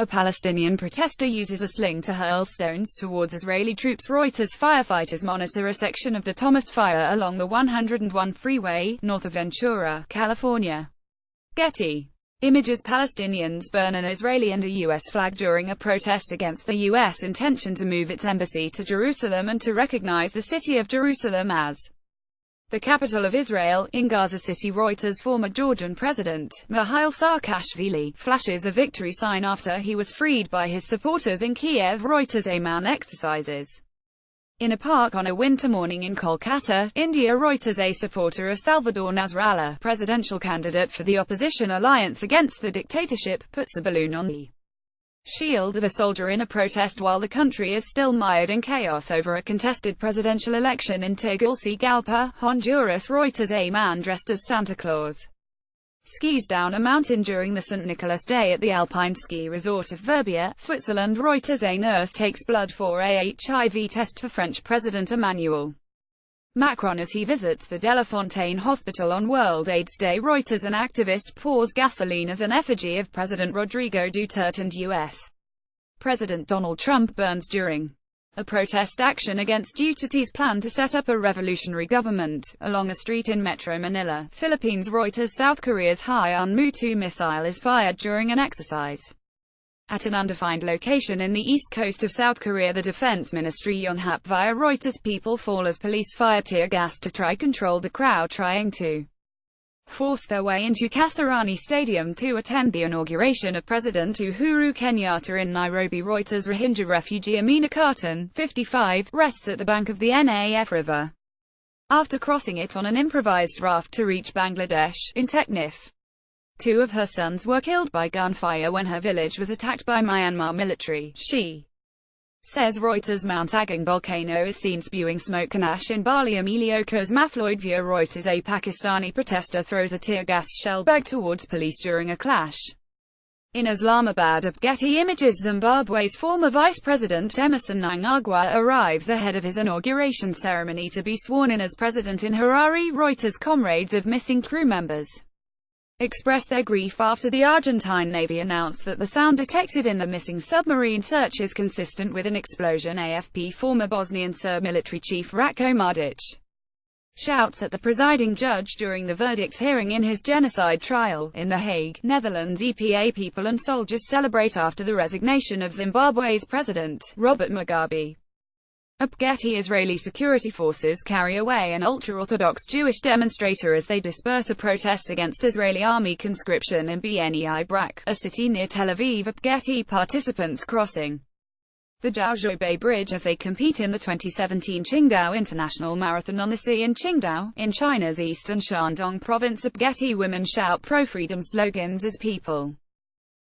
A Palestinian protester uses a sling to hurl stones towards Israeli troops. REUTERS firefighters monitor a section of the Thomas Fire along the 101 freeway, north of Ventura, California. Getty Images Palestinians burn an Israeli and a U.S. flag during a protest against the U.S. intention to move its embassy to Jerusalem and to recognize the city of Jerusalem as the capital of Israel. In Gaza City, Reuters former Georgian president, Mikheil Saakashvili, flashes a victory sign after he was freed by his supporters in Kiev. REUTERS A man exercises in a park on a winter morning in Kolkata, India. REUTERS A supporter of Salvador Nasralla, presidential candidate for the opposition alliance against the dictatorship, puts a balloon on the shield of a soldier in a protest while the country is still mired in chaos over a contested presidential election in Tegucigalpa, Honduras. REUTERS A man dressed as Santa Claus skis down a mountain during the St. Nicholas Day at the Alpine ski resort of Verbier, Switzerland. REUTERS A nurse takes blood for a HIV test for French President Emmanuel Macron as he visits the Delafontaine Hospital on World AIDS Day. REUTERS an activist pours gasoline as an effigy of President Rodrigo Duterte and U.S. President Donald Trump burns during a protest action against Duterte's plan to set up a revolutionary government, along a street in Metro Manila, Philippines. REUTERS South Korea's Hyun-Mu-2 missile is fired during an exercise at an undefined location in the east coast of South Korea. The Defense Ministry Yonhap via REUTERS people fall as police fire tear gas to try control the crowd trying to force their way into Kasarani Stadium to attend the inauguration of President Uhuru Kenyatta in Nairobi. REUTERS Rohingya refugee Amina Khatun, 55, rests at the bank of the Naf River after crossing it on an improvised raft to reach Bangladesh, in Teknaf. 2 of her sons were killed by gunfire when her village was attacked by Myanmar military, she says. REUTERS Mount Agung volcano is seen spewing smoke and ash in Bali. Emilio Cosmafloyd via REUTERS A Pakistani protester throws a tear gas shell bag towards police during a clash in Islamabad. Getty Images Zimbabwe's former Vice President Emmerson Mnangagwa arrives ahead of his inauguration ceremony to be sworn in as president in Harare. REUTERS comrades of missing crew members expressed their grief after the Argentine Navy announced that the sound detected in the missing submarine search is consistent with an explosion. AFP former Bosnian Serb military chief Ratko Mladic shouts at the presiding judge during the verdict hearing in his genocide trial, in The Hague, Netherlands. EPA people and soldiers celebrate after the resignation of Zimbabwe's president, Robert Mugabe. Getty Israeli security forces carry away an ultra-Orthodox Jewish demonstrator as they disperse a protest against Israeli army conscription in Bnei Brak, a city near Tel Aviv. Getty participants crossing the Jiaozhou Bridge as they compete in the 2017 Qingdao International Marathon on the sea in Qingdao, in China's eastern Shandong province. Getty women shout pro-freedom slogans as people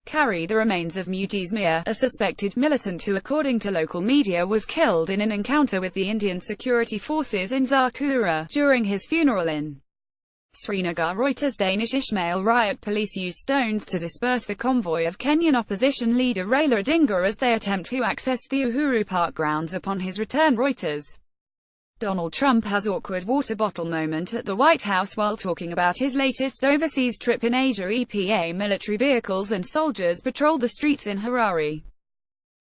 carry the remains of Mujiz Mir, a suspected militant who, according to local media, was killed in an encounter with the Indian security forces in Zakura during his funeral in Srinagar. REUTERS Danish Ismail riot police use stones to disperse the convoy of Kenyan opposition leader Raila Odinga as they attempt to access the Uhuru Park grounds upon his return. REUTERS Donald Trump has awkward water bottle moment at the White House while talking about his latest overseas trip in Asia. EPA military vehicles and soldiers patrol the streets in Harare,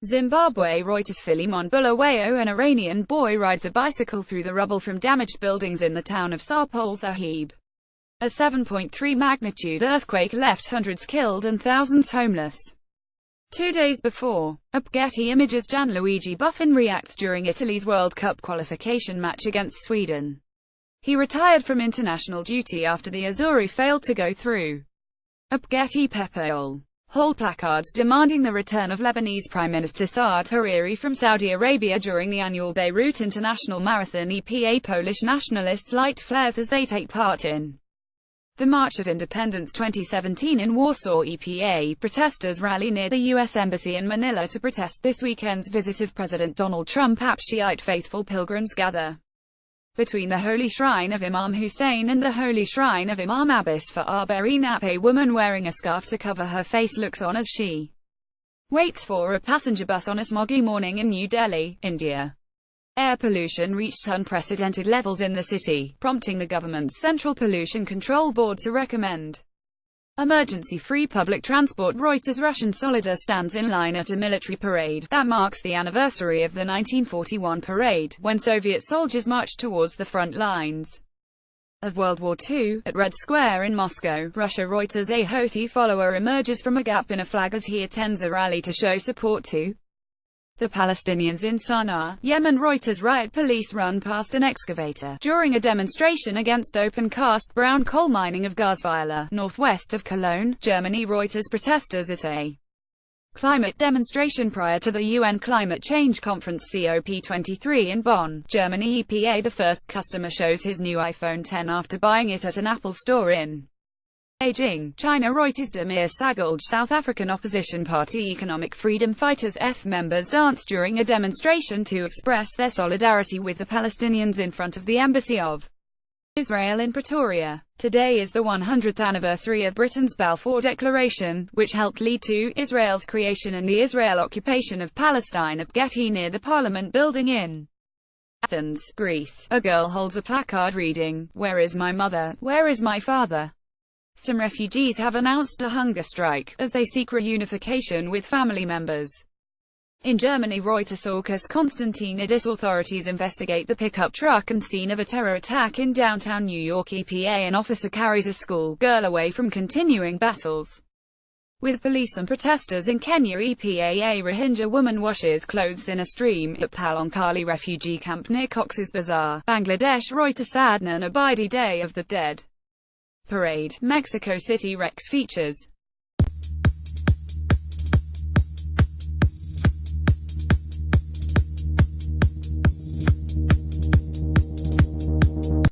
Zimbabwe. REUTERS Philemon Bulawayo, an Iranian boy, rides a bicycle through the rubble from damaged buildings in the town of Sarpol Sahib. A 7.3 magnitude earthquake left hundreds killed and thousands homeless 2 days before. Getty Images Gianluigi Buffon reacts during Italy's World Cup qualification match against Sweden. He retired from international duty after the Azzurri failed to go through. Getty Pepe Hall placards demanding the return of Lebanese Prime Minister Saad Hariri from Saudi Arabia during the annual Beirut International Marathon. EPA Polish nationalists light flares as they take part in the March of Independence 2017 in Warsaw. EPA protesters rally near the U.S. Embassy in Manila to protest this weekend's visit of President Donald Trump. Shiite faithful pilgrims gather between the Holy Shrine of Imam Hussein and the Holy Shrine of Imam Abbas for Arba'een. A woman wearing a scarf to cover her face looks on as she waits for a passenger bus on a smoggy morning in New Delhi, India. Air pollution reached unprecedented levels in the city, prompting the government's Central Pollution Control Board to recommend Emergency-free public transport. Reuters Russian Soldier stands in line at a military parade that marks the anniversary of the 1941 parade, when Soviet soldiers marched towards the front lines of World War II. At Red Square in Moscow, Russia, Reuters A Houthi follower emerges from a gap in a flag as he attends a rally to show support to the Palestinians in Sana'a, Yemen. Reuters riot. Police run past an excavator during a demonstration against open-cast brown coal mining of Gaza, northwest of Cologne, Germany. Reuters protesters at a climate demonstration prior to the UN Climate Change Conference COP23 in Bonn, Germany. EPA. The first customer shows his new iPhone X after buying it at an Apple store in Beijing, China. Reuters. Demir Sagalj. South African opposition party Economic Freedom Fighters F members danced during a demonstration to express their solidarity with the Palestinians in front of the embassy of Israel in Pretoria. Today is the 100th anniversary of Britain's Balfour Declaration, which helped lead to Israel's creation and the Israel occupation of Palestine. At Getty near the Parliament building in Athens, Greece, a girl holds a placard reading, "Where is my mother? Where is my father?" Some refugees have announced a hunger strike, as they seek reunification with family members. In Germany, Reuters. August Constantinidis. Authorities investigate the pickup truck and scene of a terror attack in downtown New York. EPA. An officer carries a school girl away from continuing battles with police and protesters in Kenya. EPA. A Rohingya woman washes clothes in a stream at Palonkali refugee camp near Cox's Bazar, Bangladesh. Reuters. Adnan Abidi. Day of the Dead parade. Mexico City. Rex features